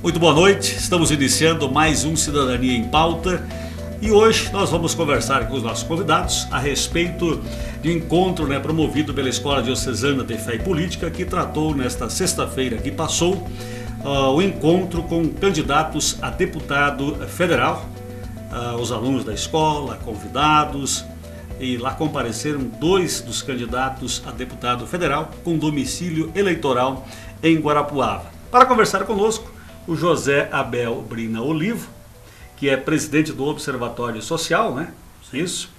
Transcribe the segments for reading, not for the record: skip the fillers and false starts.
Muito boa noite, estamos iniciando mais um Cidadania em Pauta e hoje nós vamos conversar com os nossos convidados a respeito de um encontro promovido pela Escola Diocesana de Fé e Política, que tratou nesta sexta-feira que passou o encontro com candidatos a deputado federal, os alunos da escola, convidados, e lá compareceram 2 dos candidatos a deputado federal com domicílio eleitoral em Guarapuava. Para conversar conosco, o José Abel Brina Olivo, que é presidente do Observatório Social, né? Isso.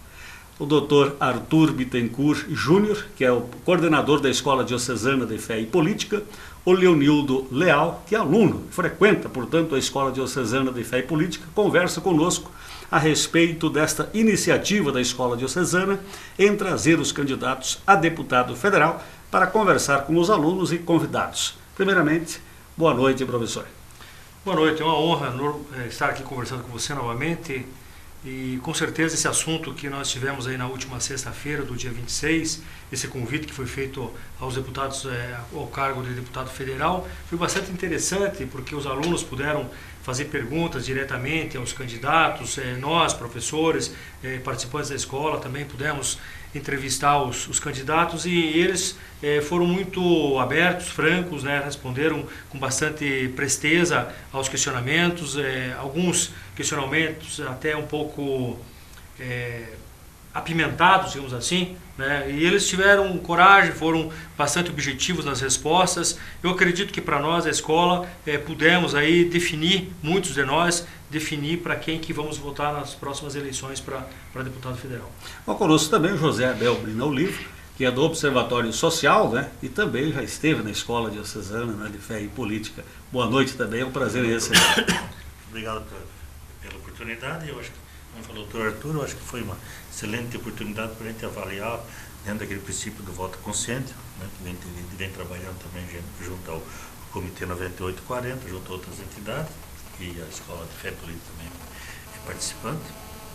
O doutor Arthur Bittencourt Júnior, que é o coordenador da Escola Diocesana de Fé e Política. O Leonildo Leal, que é aluno, frequenta, portanto, a Escola Diocesana de Fé e Política, conversa conosco a respeito desta iniciativa da Escola Diocesana em trazer os candidatos a deputado federal para conversar com os alunos e convidados. Primeiramente, boa noite, professor. Boa noite, é uma honra estar aqui conversando com você novamente e com certeza esse assunto que nós tivemos aí na última sexta-feira do dia 26, esse convite que foi feito aos deputados ao cargo de deputado federal, foi bastante interessante porque os alunos puderam fazer perguntas diretamente aos candidatos, nós, professores, participantes da escola, também pudemos entrevistar os candidatos e eles foram muito abertos, francos, responderam com bastante presteza aos questionamentos, alguns questionamentos até um pouco apimentados, digamos assim, e eles tiveram coragem, foram bastante objetivos nas respostas. Eu acredito que para nós, a escola, pudemos aí definir, muitos de nós, definir para quem que vamos votar nas próximas eleições para deputado federal. Bom, conosco também o José Abel Brina Olivo, que é do Observatório Social, e também já esteve na Escola Diocesana de Fé e Política. Boa noite também, é um prazer receber. Obrigado pela oportunidade. Eu acho que, como falou o doutor Arthur, eu acho que foi uma excelente oportunidade para a gente avaliar dentro daquele princípio do voto consciente, que vem trabalhando também junto ao Comitê 9840, junto a outras entidades, e a Escola de Fé e Política também é participante.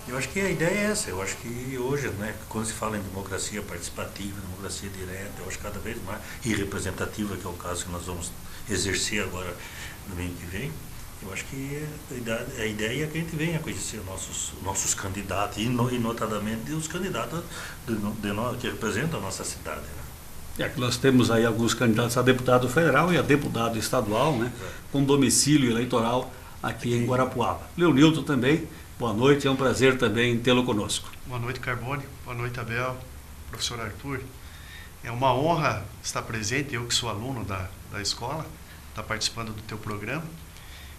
Eu acho que a ideia é essa. Eu acho que hoje, quando se fala em democracia participativa, democracia direta, eu acho cada vez mais, e representativa, que é o caso que nós vamos exercer agora no domingo que vem, eu acho que a ideia é que a gente venha conhecer nossos candidatos, e notadamente os candidatos que representam a nossa cidade. Que nós temos aí alguns candidatos a deputado federal e a deputado estadual, com domicílio eleitoral aqui em Guarapuava. Leonildo também, boa noite, é um prazer também tê-lo conosco. Boa noite, Carbone, boa noite, Abel, professor Arthur. É uma honra estar presente, eu que sou aluno da escola, estar participando do teu programa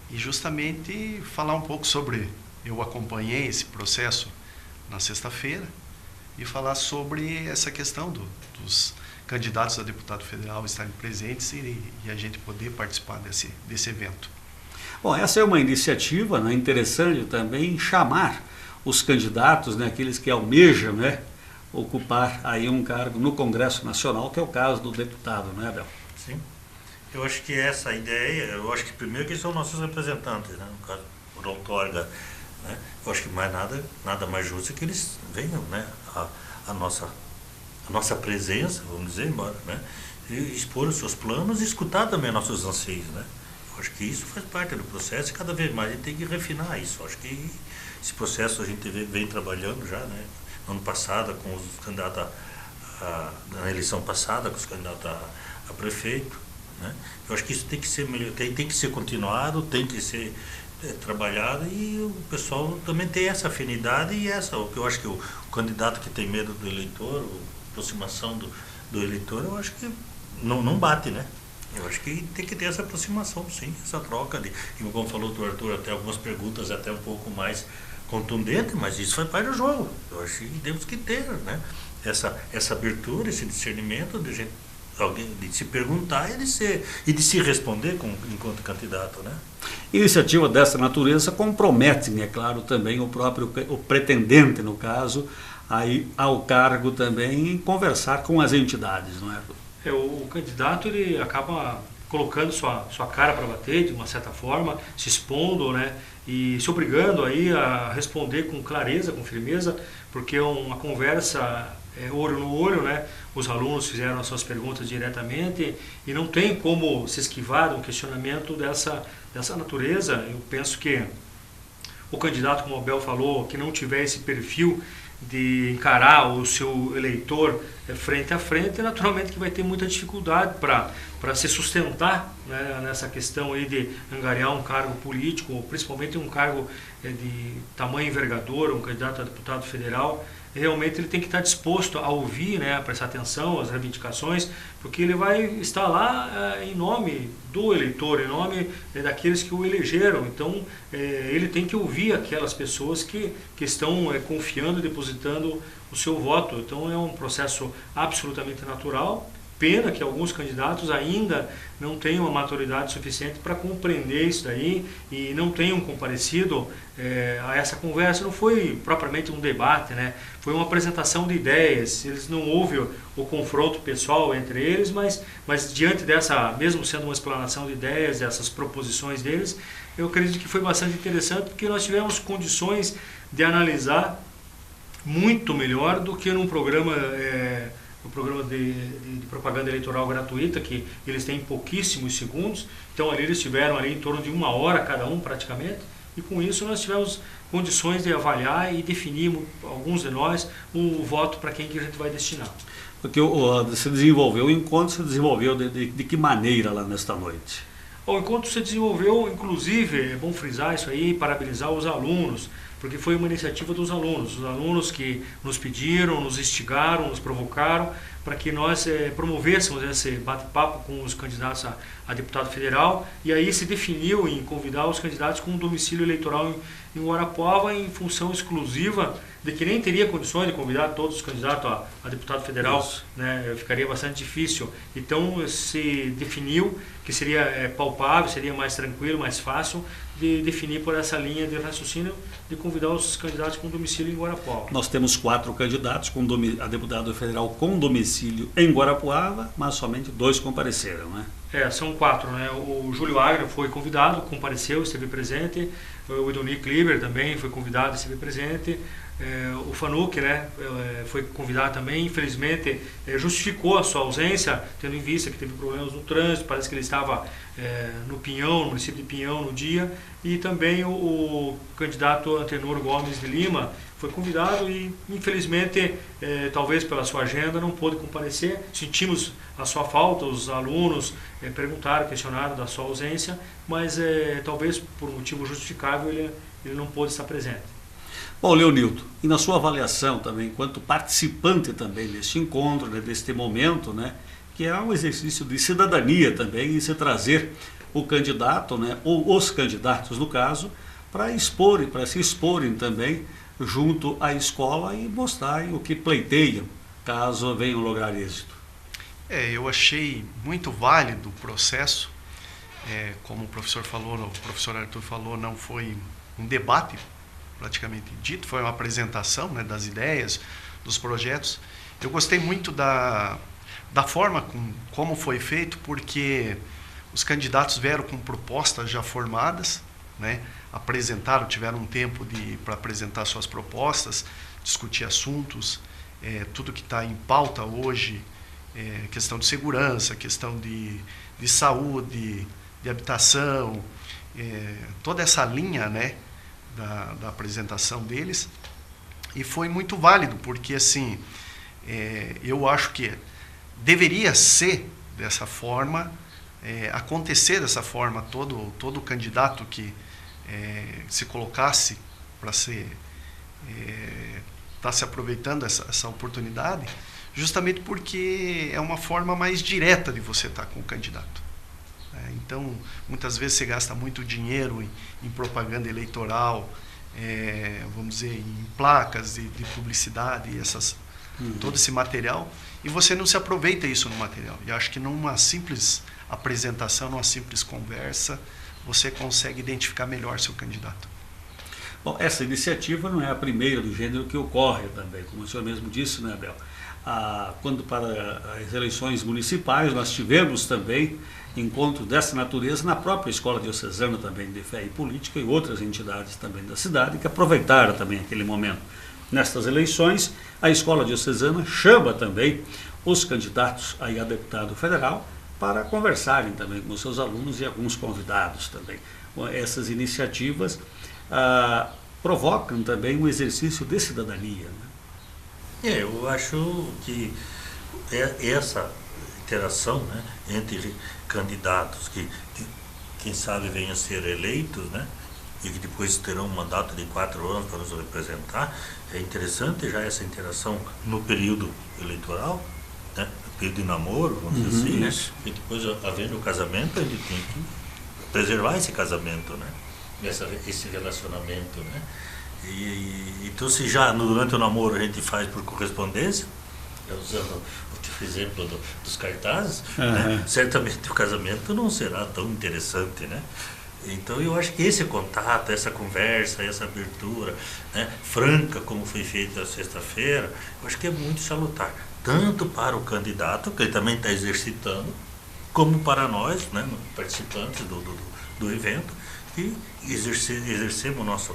e justamente falar um pouco sobre, eu acompanhei esse processo na sexta-feira e falar sobre essa questão dos candidatos a deputado federal estarem presentes e a gente poder participar desse evento. Bom, essa é uma iniciativa interessante também chamar os candidatos, aqueles que almejam ocupar aí um cargo no Congresso Nacional, que é o caso do deputado, não é, Abel? Sim. Eu acho que essa ideia, eu acho que primeiro que são nossos representantes, no caso, por outorga, eu acho que nada mais justo que eles venham, a nossa presença, vamos dizer, embora, e expor os seus planos e escutar também nossos anseios, Eu acho que isso faz parte do processo e cada vez mais a gente tem que refinar isso. Eu acho que esse processo a gente vem trabalhando já, no ano passado com os candidatos na eleição passada, com os candidatos a prefeito, Eu acho que isso tem que ser melhor, tem que ser continuado, tem que ser trabalhado e o pessoal também tem essa afinidade e o que eu acho que o candidato que tem medo do eleitor, a aproximação do eleitor, eu acho que não bate, Eu acho que tem que ter essa aproximação, sim, essa troca e como falou o Arthur, até algumas perguntas até um pouco mais contundentes, mas isso faz parte do jogo. Eu acho que temos que ter, essa abertura, esse discernimento de se perguntar e de se responder enquanto candidato, Iniciativa dessa natureza compromete, é claro, também o pretendente, no caso, aí ao cargo também em conversar com as entidades, não é? O candidato ele acaba colocando sua cara para bater de uma certa forma, se expondo, e se obrigando aí a responder com clareza, com firmeza, porque é uma conversa olho no olho, né? Os alunos fizeram as suas perguntas diretamente e não tem como se esquivar de um questionamento dessa natureza. Eu penso que o candidato, como o Abel falou, que não tiver esse perfil de encarar o seu eleitor frente a frente, naturalmente que vai ter muita dificuldade para se sustentar, né, nessa questão aí de angariar um cargo político, principalmente um cargo de tamanho envergadura, um candidato a deputado federal. Realmente ele tem que estar disposto a ouvir, né, a prestar atenção às reivindicações, porque ele vai estar lá em nome do eleitor, em nome daqueles que o elegeram. Então ele tem que ouvir aquelas pessoas que estão confiando e depositando o seu voto. Então é um processo absolutamente natural. Pena que alguns candidatos ainda não tenham a maturidade suficiente para compreender isso daí e não tenham comparecido a essa conversa. Não foi propriamente um debate, né? Foi uma apresentação de ideias. Eles não houve o confronto pessoal entre eles, mas diante dessa, mesmo sendo uma explanação de ideias, dessas proposições deles, eu acredito que foi bastante interessante, porque nós tivemos condições de analisar muito melhor do que num programa o programa de propaganda eleitoral gratuita, que eles têm pouquíssimos segundos. Então ali eles tiveram ali em torno de 1 hora cada um praticamente, e com isso nós tivemos condições de avaliar e definir, alguns de nós, o voto para quem que a gente vai destinar. Porque o encontro se desenvolveu de que maneira lá nesta noite? O encontro se desenvolveu, inclusive, é bom frisar isso aí, parabenizar os alunos, porque foi uma iniciativa dos alunos. Os alunos que nos pediram, nos instigaram, nos provocaram para que nós promovêssemos esse bate-papo com os candidatos a deputado federal, e aí se definiu em convidar os candidatos com um domicílio eleitoral em Guarapuava, em função exclusiva de que nem teria condições de convidar todos os candidatos a deputado federal, né? Ficaria bastante difícil. Então se definiu que seria palpável, seria mais tranquilo, mais fácil de definir por essa linha de raciocínio de convidar os candidatos com domicílio em Guarapuava. Nós temos 4 candidatos a deputado federal com domicílio em Guarapuava, mas somente 2 compareceram, né? São 4, né? O Júlio Agra foi convidado, compareceu, esteve presente. O Idoni Kliber também foi convidado, esteve presente. O Fanuc, né, foi convidado também. Infelizmente justificou a sua ausência, tendo em vista que teve problemas no trânsito. Parece que ele estava no Pinhão, no município de Pinhão, no dia. E também o candidato Antenor Gomes de Lima foi convidado e, infelizmente, talvez pela sua agenda, não pôde comparecer. Sentimos a sua falta, os alunos perguntaram, questionaram da sua ausência, mas talvez por um motivo justificável ele não pôde estar presente. Bom, Leonildo, e na sua avaliação também, enquanto participante também deste encontro, né, deste momento, né, que é um exercício de cidadania também, em se trazer o candidato, né, ou os candidatos no caso, para se exporem também junto à escola e mostrarem o que pleiteiam, caso venham lograr êxito. Eu achei muito válido o processo. Como o professor Arthur falou, não foi um debate praticamente dito, foi uma apresentação, né, das ideias, dos projetos. Eu gostei muito da forma como foi feito, porque os candidatos vieram com propostas já formadas, né, tiveram um tempo para apresentar suas propostas, discutir assuntos, tudo que está em pauta hoje, questão de segurança, questão de saúde, de habitação, toda essa linha, né, da apresentação deles. E foi muito válido, porque assim, eu acho que deveria ser dessa forma, acontecer dessa forma. Todo candidato que se colocasse para estar se aproveitando essa oportunidade, justamente porque é uma forma mais direta de você estar com o candidato. Então, muitas vezes você gasta muito dinheiro em propaganda eleitoral, vamos dizer, em placas de publicidade, todo esse material, e você não se aproveita isso no material. E acho que numa simples apresentação, numa simples conversa, você consegue identificar melhor seu candidato. Bom, essa iniciativa não é a primeira do gênero que ocorre também, como o senhor mesmo disse, né, Abel? quando para as eleições municipais nós tivemos também encontro dessa natureza na própria Escola Diocesana também de Fé e Política e outras entidades também da cidade que aproveitaram também aquele momento. Nestas eleições, a Escola Diocesana chama também os candidatos a deputado federal para conversarem também com os seus alunos e alguns convidados também. Essas iniciativas provocam também um exercício de cidadania, né? Eu acho que essa interação, né, entre candidatos que quem sabe venham a ser eleitos, né, e que depois terão um mandato de 4 anos para nos representar, é interessante já essa interação no período eleitoral, né, no período de namoro, vamos dizer assim, né, e depois, havendo o casamento, a gente tem que preservar esse casamento, né, esse relacionamento, né. Então, se já durante o namoro a gente faz por correspondência, usando o teu exemplo dos cartazes, né, certamente o casamento não será tão interessante, né? Então eu acho que esse contato, essa conversa, essa abertura, né, franca como foi feita na sexta-feira, eu acho que é muito salutar, tanto para o candidato, que ele também está exercitando, como para nós, né, participantes do evento, que exercemos o nosso...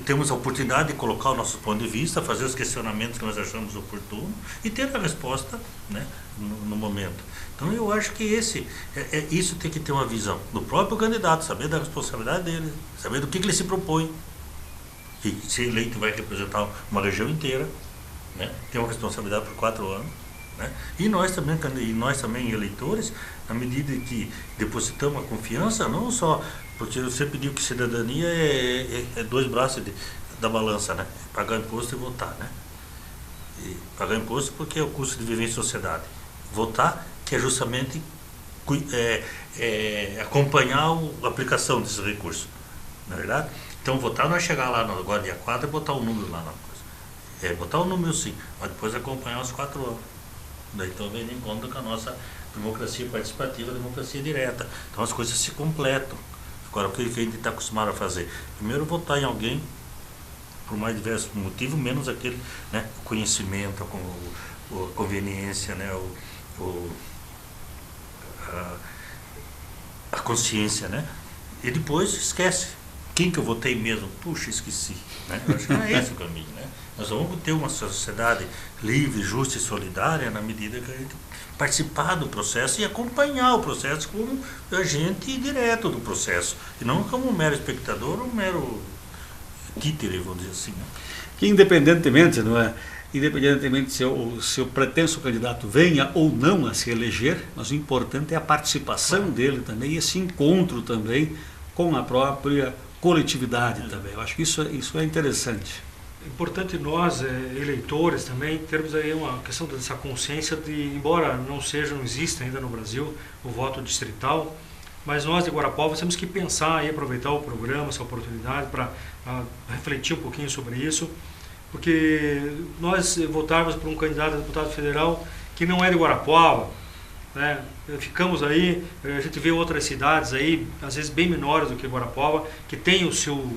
Temos a oportunidade de colocar o nosso ponto de vista, fazer os questionamentos que nós achamos oportunos e ter a resposta, né, no momento. Então eu acho que isso tem que ter uma visão do próprio candidato, saber da responsabilidade dele, saber do que ele se propõe. Que se eleito vai representar uma região inteira, né, tem uma responsabilidade por 4 anos. Né, e nós também eleitores, na medida que depositamos a confiança, não só... Porque você pediu que cidadania é 2 braços da balança, né? Pagar imposto e votar, né? E pagar imposto porque é o custo de viver em sociedade. Votar, que é justamente acompanhar a aplicação desses recursos, não é verdade? Então, votar não é chegar lá agora dia 4 e botar um número lá na coisa. É botar um número sim, mas depois acompanhar os 4 anos. Daí então vem de encontro com a nossa democracia participativa, a democracia direta. Então as coisas se completam. Agora, o que a gente está acostumado a fazer? Primeiro, votar em alguém, por mais diversos motivos, menos aquele, né, o conhecimento, a conveniência, né, a consciência, né? E depois esquece. Quem que eu votei mesmo? Puxa, esqueci. Né? Eu acho que não é esse o caminho, né? Nós vamos ter uma sociedade livre, justa e solidária na medida que a gente participar do processo e acompanhar o processo como agente direto do processo, e não como um mero espectador, um mero títere, vamos dizer assim. Né? Que independentemente, não é? Independentemente se o pretenso candidato venha ou não a se eleger, mas o importante é a participação dele também, e esse encontro também com a própria coletividade também. Eu acho que isso é interessante. É importante nós, eleitores, também termos aí uma questão dessa consciência de, embora não exista ainda no Brasil o voto distrital, mas nós de Guarapuava temos que pensar e aproveitar o programa, essa oportunidade para refletir um pouquinho sobre isso, porque nós votarmos por um candidato a deputado federal que não é de Guarapuava, né? Ficamos aí, a gente vê outras cidades aí, às vezes bem menores do que Guarapuava, que tem o seu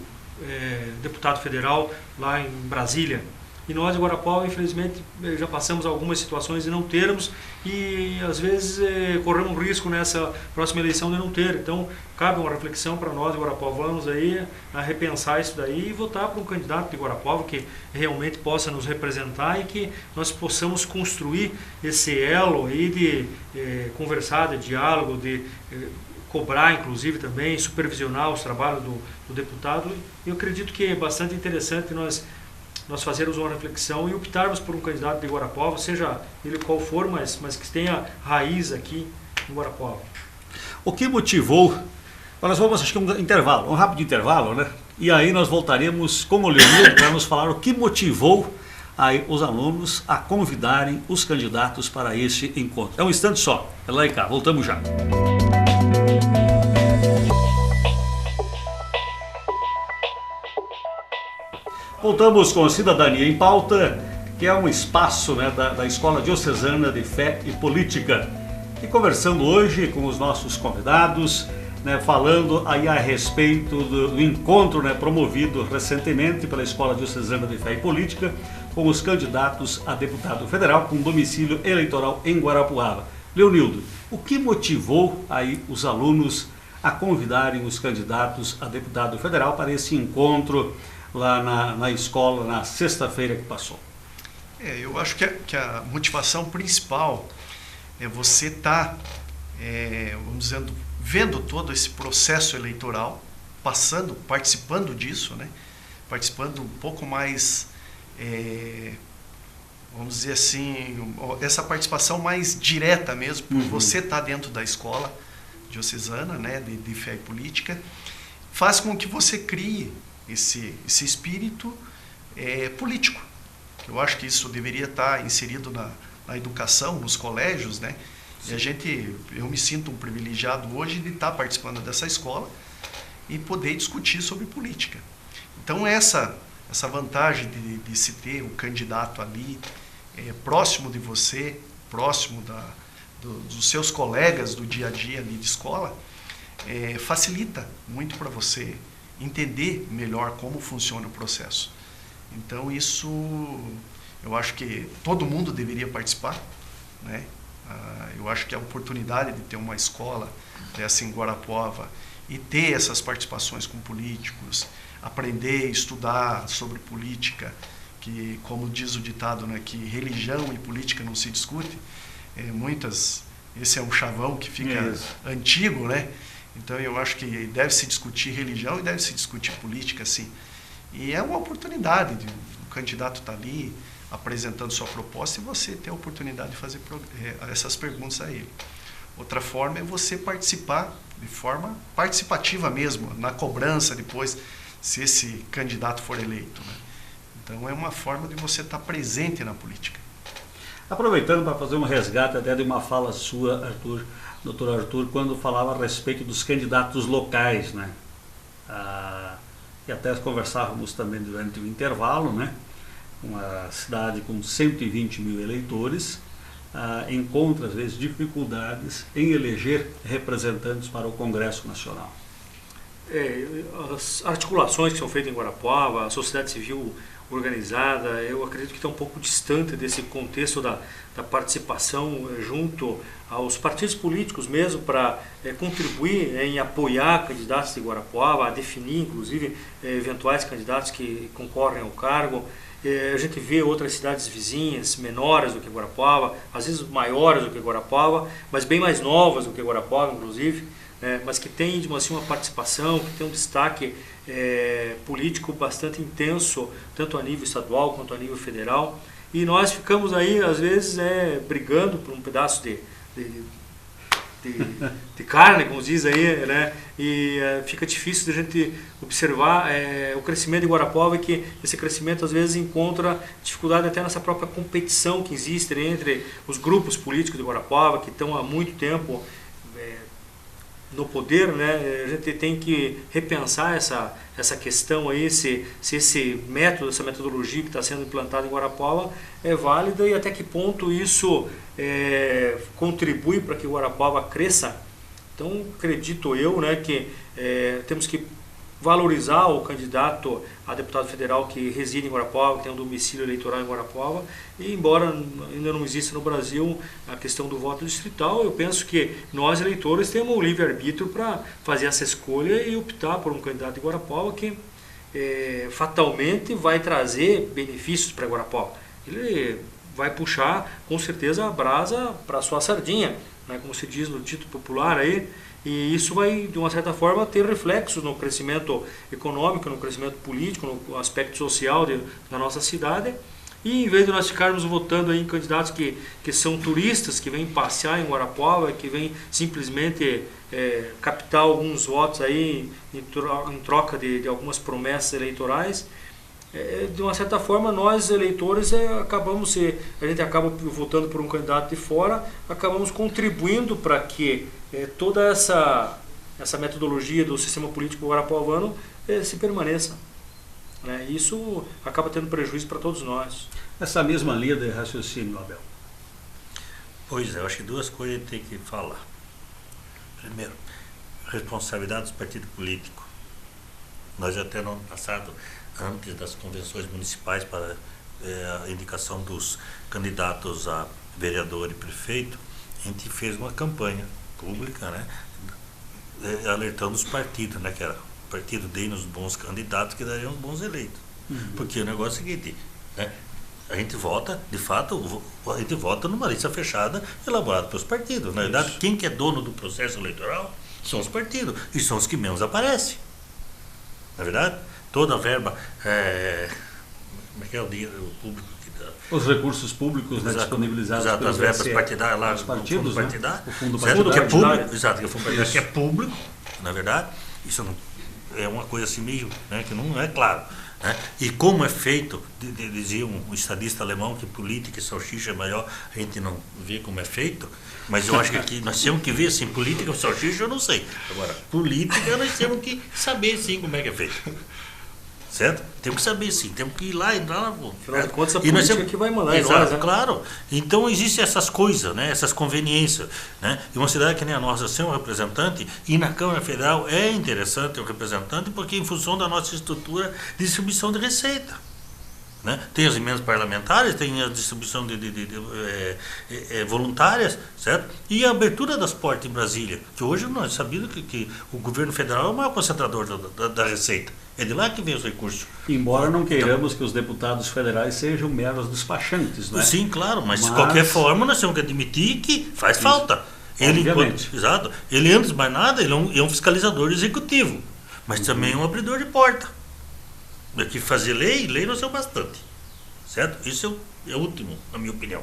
deputado federal lá em Brasília. E nós de Guarapuava, infelizmente, já passamos algumas situações de não termos e às vezes corremos risco nessa próxima eleição de não ter. Então, cabe uma reflexão para nós de guarapuavanos aí, a repensar isso daí e votar para um candidato de Guarapuava que realmente possa nos representar e que nós possamos construir esse elo aí de conversar, de diálogo, de cobrar, inclusive, também, supervisionar os trabalhos do deputado. Eu acredito que é bastante interessante nós fazermos uma reflexão e optarmos por um candidato de Guarapuava, seja ele qual for, mas que tenha raiz aqui em Guarapuava. O que motivou... Nós vamos, acho que um intervalo, um rápido intervalo, né? E aí nós voltaremos com o Leonildo para nos falar o que motivou aí os alunos a convidarem os candidatos para esse encontro. É um instante só, é lá e cá, voltamos já. Voltamos com Cidadania em Pauta, que é um espaço, né, da Escola Diocesana de Fé e Política. E conversando hoje com os nossos convidados, né, falando aí a respeito do encontro, né, promovido recentemente pela Escola Diocesana de Fé e Política com os candidatos a deputado federal com domicílio eleitoral em Guarapuava. Leonildo, o que motivou aí os alunos a convidarem os candidatos a deputado federal para esse encontro lá na escola na sexta-feira que passou? Eu acho que a motivação principal é você estar, vamos dizer, vendo todo esse processo eleitoral, participando disso, né? Participando um pouco mais, vamos dizer assim, essa participação mais direta mesmo, por você estar dentro da escola diocesana, né, de fé e política, faz com que você crie esse espírito político. Eu acho que isso deveria estar inserido na educação, nos colégios, né? Sim. E eu me sinto um privilegiado hoje de estar participando dessa escola e poder discutir sobre política. Então essa vantagem de se ter o candidato ali próximo de você, próximo dos seus colegas do dia a dia ali de escola, facilita muito para você entender melhor como funciona o processo. Então isso, eu acho que todo mundo deveria participar, né? Eu acho que a oportunidade de ter uma escola dessa em Guarapuava e ter essas participações com políticos, aprender, estudar sobre política, que, como diz o ditado, né, que religião e política não se discute, esse é um chavão que fica antigo, né? Então eu acho que deve se discutir religião e deve se discutir política, sim. E é uma oportunidade, o candidato está ali apresentando sua proposta e você ter a oportunidade de fazer essas perguntas a ele. Outra forma é você participar de forma participativa mesmo, na cobrança depois, se esse candidato for eleito, né? Então é uma forma de você estar presente na política. Aproveitando para fazer um resgate até de uma fala sua, doutor Arthur, quando falava a respeito dos candidatos locais, né? E até conversávamos também durante o intervalo, né? Uma cidade com 120 mil eleitores encontra, às vezes, dificuldades em eleger representantes para o Congresso Nacional. As articulações que são feitas em Guarapuava, a sociedade civil organizada, eu acredito que está um pouco distante desse contexto da participação junto aos partidos políticos mesmo para contribuir em apoiar candidatos de Guarapuava, a definir inclusive eventuais candidatos que concorrem ao cargo. A gente vê outras cidades vizinhas, menores do que Guarapuava, às vezes maiores do que Guarapuava, mas bem mais novas do que Guarapuava inclusive, mas que tem assim, uma participação, que tem um destaque político bastante intenso, tanto a nível estadual quanto a nível federal. E nós ficamos aí, às vezes, brigando por um pedaço de carne, como diz aí, né? E fica difícil de a gente observar o crescimento de Guarapuava, e que esse crescimento às vezes encontra dificuldade até nessa própria competição que existe entre os grupos políticos de Guarapuava, que estão há muito tempo no poder, né? A gente tem que repensar essa questão aí, se esse método, essa metodologia que está sendo implantada em Guarapuava é válida e até que ponto isso contribui para que Guarapuava cresça. Então, acredito eu, né, que temos que valorizar o candidato a deputado federal que reside em Guarapuava, que tem um domicílio eleitoral em Guarapuava, e embora ainda não exista no Brasil a questão do voto distrital, eu penso que nós, eleitores, temos o livre-arbítrio para fazer essa escolha e optar por um candidato de Guarapuava que fatalmente vai trazer benefícios para Guarapuava. Ele vai puxar, com certeza, a brasa para a sua sardinha, né, como se diz no título popular aí. E isso vai, de uma certa forma, ter reflexos no crescimento econômico, no crescimento político, no aspecto social da nossa cidade. E em vez de nós ficarmos votando aí em candidatos que são turistas, que vêm passear em Guarapuava, que vêm simplesmente captar alguns votos aí em troca de algumas promessas eleitorais, de uma certa forma, nós eleitores a gente acaba votando por um candidato de fora, acabamos contribuindo para que toda essa metodologia do sistema político guarapuavano se permaneça, né? Isso acaba tendo prejuízo para todos nós. Essa mesma linha de raciocínio, Abel. Pois é, eu acho que duas coisas tem que falar. Primeiro, responsabilidade dos partidos políticos. Nós até no ano passado, antes das convenções municipais para a indicação dos candidatos a vereador e prefeito, a gente fez uma campanha pública, né, alertando os partidos, né, que era o partido dê nos bons candidatos que dariam os bons eleitos. Porque o negócio é o seguinte, né, a gente vota, de fato, a gente vota numa lista fechada elaborada pelos partidos. Na verdade, quem que é dono do processo eleitoral são os partidos, e são os que menos aparecem. Na verdade, toda a verba, como é que é o dinheiro público? Os recursos públicos, né, disponibilizados pelas as verbas partidárias lá, partidos, fundo partidário, o fundo partidário, que é público, exato, que é fundo partidário, que é público, na verdade, isso não, é uma coisa assim meio, né, que não é claro. Né? E como é feito, dizia um estadista alemão que política e salsicha é melhor, a gente não vê como é feito, mas eu acho que aqui nós temos que ver, assim, política e salsicha eu não sei. Agora, política nós temos que saber, sim, como é que é feito. Certo? Temos que saber, sim, temos que ir lá, entrar lá. Afinal de contas, a política que vai mandar em nós, né? Claro. Então, existem essas coisas, né? Essas conveniências. Né? E uma cidade que nem a nossa, ser um representante, e na Câmara Federal é interessante o representante, porque em função da nossa estrutura de distribuição de receita. Né? Tem as emendas parlamentares, tem a distribuição de voluntárias, certo? E a abertura das portas em Brasília, que hoje nós sabemos que o governo federal é o maior concentrador da receita. É de lá que vem os recursos. Embora não queiramos que os deputados federais sejam meros despachantes, né? Sim, claro, mas de qualquer forma nós temos que admitir que faz falta. Exato. Ele, antes de mais nada, ele é um fiscalizador executivo, mas também é um abridor de porta. Aqui fazer lei nós temos bastante. Certo? Isso é o último, na minha opinião.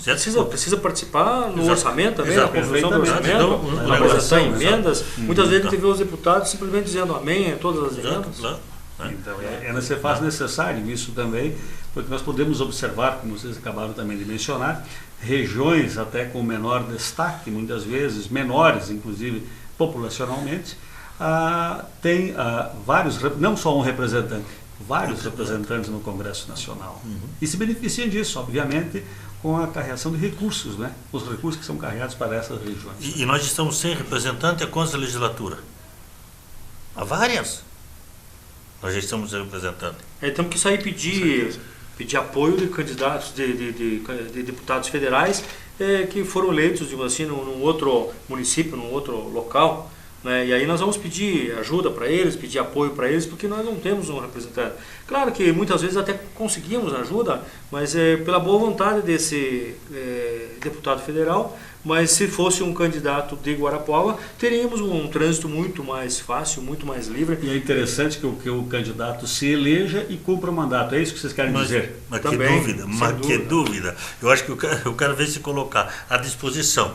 Precisa participar no orçamento também, exato, na construção do orçamento, apresentar emendas. Muitas vezes a gente vê os deputados simplesmente dizendo amém em todas as emendas. Claro. Então, faz necessário isso também, porque nós podemos observar, como vocês acabaram também de mencionar, regiões até com menor destaque, muitas vezes menores, inclusive populacionalmente, tem vários, não só um representante, vários representantes no Congresso Nacional. E se beneficiam disso, obviamente, com a carreação de recursos, né? Os recursos que são carreados para essas regiões. E nós estamos sem representante há quantas legislaturas? Há várias. Nós já estamos sem representante. Temos que sair pedir apoio de candidatos, de deputados federais que foram eleitos, digamos assim, num outro município, num outro local. Né? E aí nós vamos pedir ajuda para eles, pedir apoio para eles, porque nós não temos um representante. Claro que muitas vezes até conseguimos ajuda, mas pela boa vontade desse deputado federal, mas se fosse um candidato de Guarapuava, teríamos um trânsito muito mais fácil, muito mais livre. E é interessante que o candidato se eleja e cumpra o mandato, é isso que vocês querem dizer? Mas que dúvida. Eu acho que eu quero ver se colocar à disposição,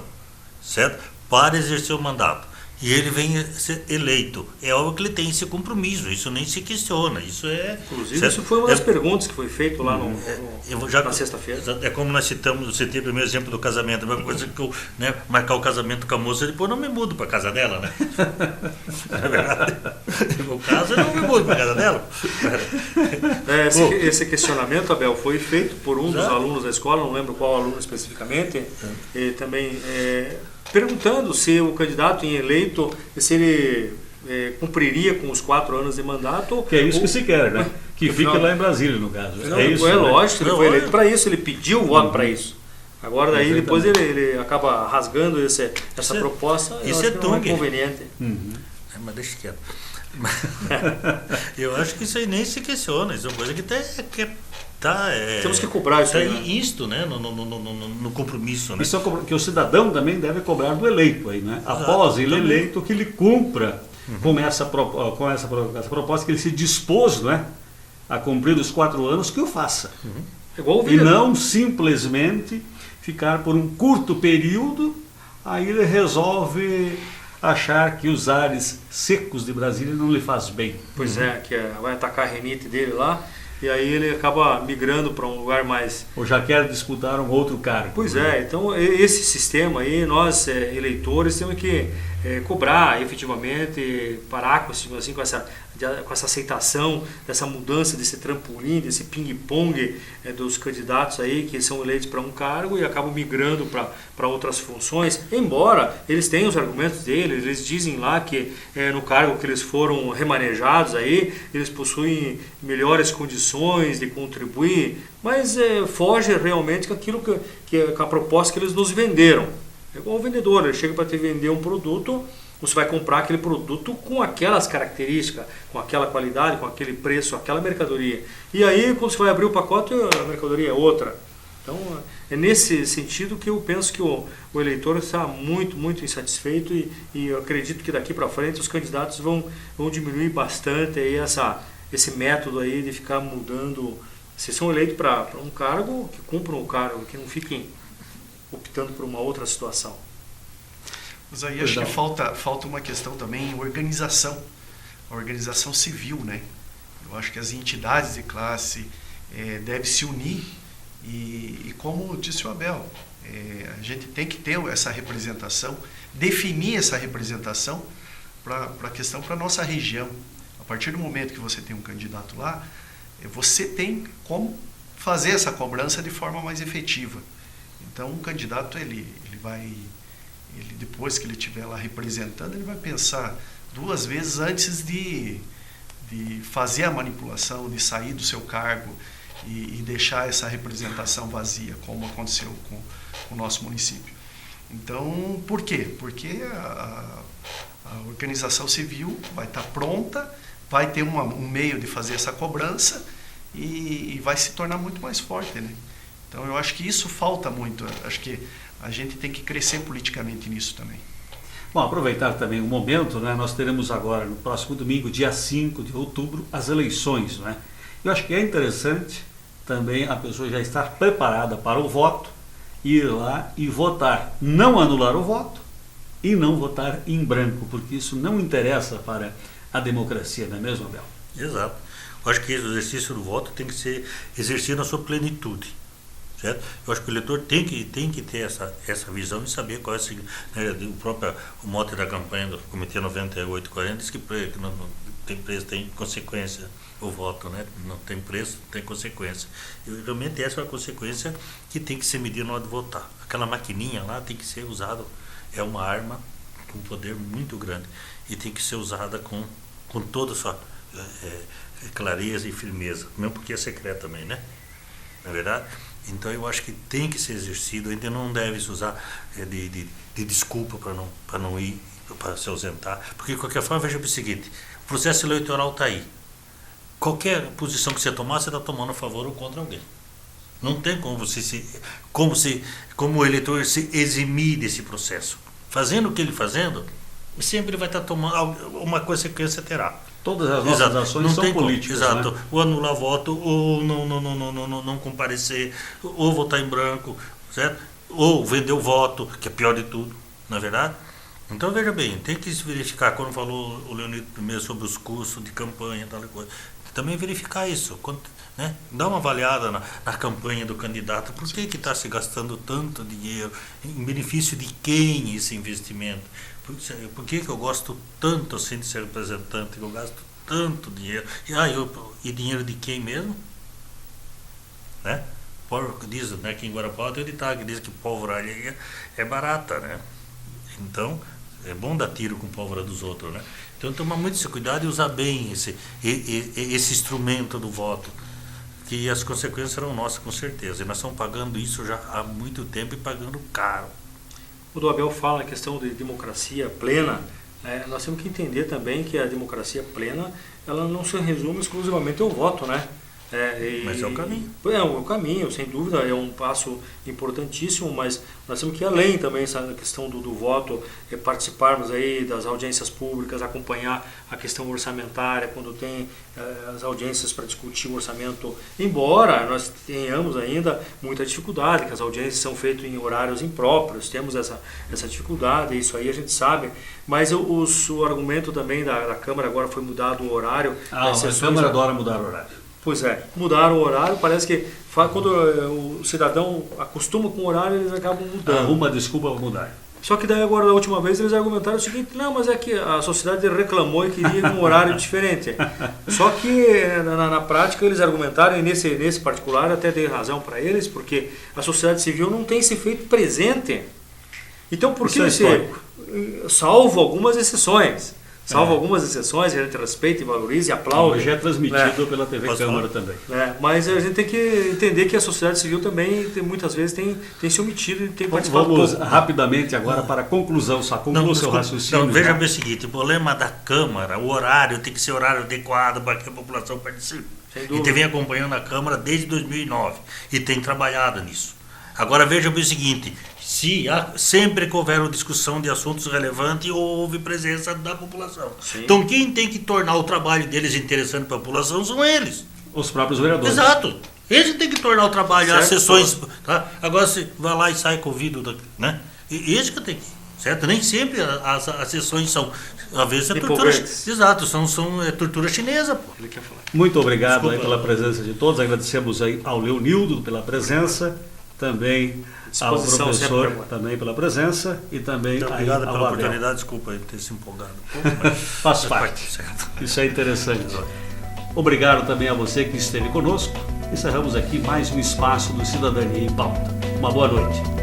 certo? Para exercer o mandato. E ele vem ser eleito. É óbvio que ele tem esse compromisso, isso nem se questiona. Inclusive, certo? Isso foi uma das perguntas que foi feito lá na sexta-feira. É como nós citei o primeiro exemplo do casamento. A mesma coisa que eu marcar o casamento com a moça e depois não me mudo para a casa dela, né? É verdade. No meu caso, eu não me mudo para a casa dela. Esse questionamento, Abel, foi feito por um dos alunos da escola, não lembro qual aluno especificamente, e também perguntando se o candidato em eleito, se ele cumpriria com os 4 anos de mandato. Que é isso que se quer, né? Que fique lá em Brasília, no caso. Isso, lógico, ele foi eleito para isso, ele pediu o voto para isso. Agora daí depois ele acaba rasgando essa proposta. Isso é tão inconveniente. Mas deixa quieto. Eu acho que isso aí nem se questiona, isso é uma coisa que temos que cobrar isso aí. Isto, né? No compromisso. Né? Isso é que o cidadão também deve cobrar do eleito aí, né? Após ele eleito, que ele cumpra com essa proposta, que ele se dispôs, né, a cumprir os 4 anos, que o faça. Igual e não simplesmente ficar por um curto período, aí ele resolve achar que os ares secos de Brasília não lhe faz bem. Pois que vai atacar a renite dele lá. E aí ele acaba migrando para um lugar mais... Ou já quer disputar um outro cargo. Pois então esse sistema aí, nós eleitores temos que cobrar efetivamente, parar com essa com essa aceitação dessa mudança, desse trampolim, desse ping-pong dos candidatos aí que são eleitos para um cargo e acabam migrando para outras funções, embora eles tenham os argumentos deles, eles dizem lá que no cargo que eles foram remanejados aí, eles possuem melhores condições de contribuir, mas foge realmente com aquilo com a proposta que eles nos venderam. É igual o vendedor, ele chega para te vender um produto, você vai comprar aquele produto com aquelas características, com aquela qualidade, com aquele preço, aquela mercadoria. E aí, quando você vai abrir o pacote, a mercadoria é outra. Então, é nesse sentido que eu penso que o eleitor está muito, muito insatisfeito e eu acredito que daqui para frente os candidatos vão diminuir bastante aí esse método aí de ficar mudando. Se são eleitos para um cargo, que cumpram o cargo, que não fiquem optando por uma outra situação. Mas aí acho que falta uma questão também, organização, a organização civil, né? Eu acho que as entidades de classe devem se unir e como disse o Abel, a gente tem que ter essa representação, definir essa representação para a questão para a nossa região. A partir do momento que você tem um candidato lá, você tem como fazer essa cobrança de forma mais efetiva. Então, um candidato, ele depois que ele estiver lá representando, ele vai pensar 2 vezes antes de fazer a manipulação, de sair do seu cargo e deixar essa representação vazia, como aconteceu com o nosso município. Então, por quê? Porque a organização civil vai estar pronta, vai ter um meio de fazer essa cobrança e vai se tornar muito mais forte, né? Então, eu acho que isso falta muito. Acho que a gente tem que crescer politicamente nisso também. Bom, aproveitar também o momento, né? Nós teremos agora, no próximo domingo, dia 5 de outubro, as eleições, né? Eu acho que é interessante também a pessoa já estar preparada para o voto, ir lá e votar. Não anular o voto e não votar em branco, porque isso não interessa para a democracia, não é mesmo, Abel? Exato. Eu acho que o exercício do voto tem que ser exercido na sua plenitude. Certo? Eu acho que o eleitor tem que ter essa visão e saber qual é o mote da campanha do Comitê 9840 diz que não tem preço, tem consequência o voto, né? Não tem preço, tem consequência. E realmente essa é a consequência que tem que ser medida na hora de votar. Aquela maquininha lá tem que ser usada, é uma arma com poder muito grande e tem que ser usada com toda a sua clareza e firmeza, mesmo porque é secreto também, né? Não é verdade? Então eu acho que tem que ser exercido, ainda não deve se usar de desculpa para não ir, para se ausentar, porque de qualquer forma veja o seguinte, o processo eleitoral está aí, qualquer posição que você tomar, você está tomando a favor ou contra alguém, não tem como o eleitor se eximir desse processo, fazendo o que ele fazendo, sempre vai estar tomando, uma consequência terá. Todas as nossas ações são políticas. Exato. Né? Ou anular voto, ou não comparecer, ou votar em branco, certo? Ou vender o voto, que é pior de tudo, não é verdade? Então veja bem, tem que se verificar, quando falou o Leonito primeiro sobre os custos de campanha, tal coisa, também verificar isso, né? Dá uma avaliada na campanha do candidato, por que está se gastando tanto dinheiro, em benefício de quem esse investimento? Por que eu gosto tanto assim de ser representante, eu gasto tanto dinheiro? E dinheiro de quem mesmo? Né? Diz, né, que em Guarapau tem um ditado que diz que pólvora alheia é barata, né? Então, é bom dar tiro com pólvora dos outros, né? Então, tomar muito esse cuidado e usar bem esse instrumento do voto, que as consequências serão nossas, com certeza. E nós estamos pagando isso já há muito tempo e pagando caro. Quando o Abel fala a questão de democracia plena, nós temos que entender também que a democracia plena ela não se resume exclusivamente ao voto, né? Mas é o caminho. É o caminho, sem dúvida, é um passo importantíssimo, mas nós temos que ir além também essa questão do voto, participarmos aí das audiências públicas, acompanhar a questão orçamentária, quando tem as audiências para discutir o orçamento, embora nós tenhamos ainda muita dificuldade, que as audiências são feitas em horários impróprios, temos essa dificuldade, isso aí a gente sabe, mas o argumento também da Câmara agora foi mudado o horário. A Câmara adora mudar o horário. Pois é, mudaram o horário, parece que quando o cidadão acostuma com o horário, eles acabam mudando. Arruma desculpa para mudar. Só que daí agora, da última vez, eles argumentaram o seguinte: não, mas é que a sociedade reclamou e queria um horário diferente. Só que na prática eles argumentaram, e nesse particular até dei razão para eles, porque a sociedade civil não tem se feito presente. Então por que salvo algumas exceções? Algumas exceções, a gente respeita e valoriza e aplaude. Hoje é transmitido pela TV Câmara também. Mas a gente tem que entender que a sociedade civil também, muitas vezes, tem se omitido e tem participado pouco. Vamos rapidamente agora para a conclusão, só conclua seu raciocínio. Veja bem o seguinte: o problema da Câmara, o horário tem que ser horário adequado para que a população participe. A gente vem acompanhando a Câmara desde 2009 e tem trabalhado nisso. Agora veja bem o seguinte: sempre que houver uma discussão de assuntos relevantes, houve presença da população. Sim. Então quem tem que tornar o trabalho deles interessante para a população são eles. Os próprios vereadores. Exato. Eles têm que tornar o trabalho, as sessões. Tá? Agora você vai lá e sai com o vidro, né? E esse que tem que. Certo? Nem sempre as sessões são. Às vezes é tortura. Exato, é tortura chinesa. Pô. Ele quer falar. Muito obrigado aí pela presença de todos. Agradecemos aí ao Leonildo pela presença. Também ao professor também pela presença e também muito obrigado pela oportunidade, desculpa aí ter se empolgado um pouco, mas faz parte. Isso é interessante. Obrigado também a você que esteve conosco. Encerramos aqui mais um espaço do Cidadania em Pauta. Uma boa noite.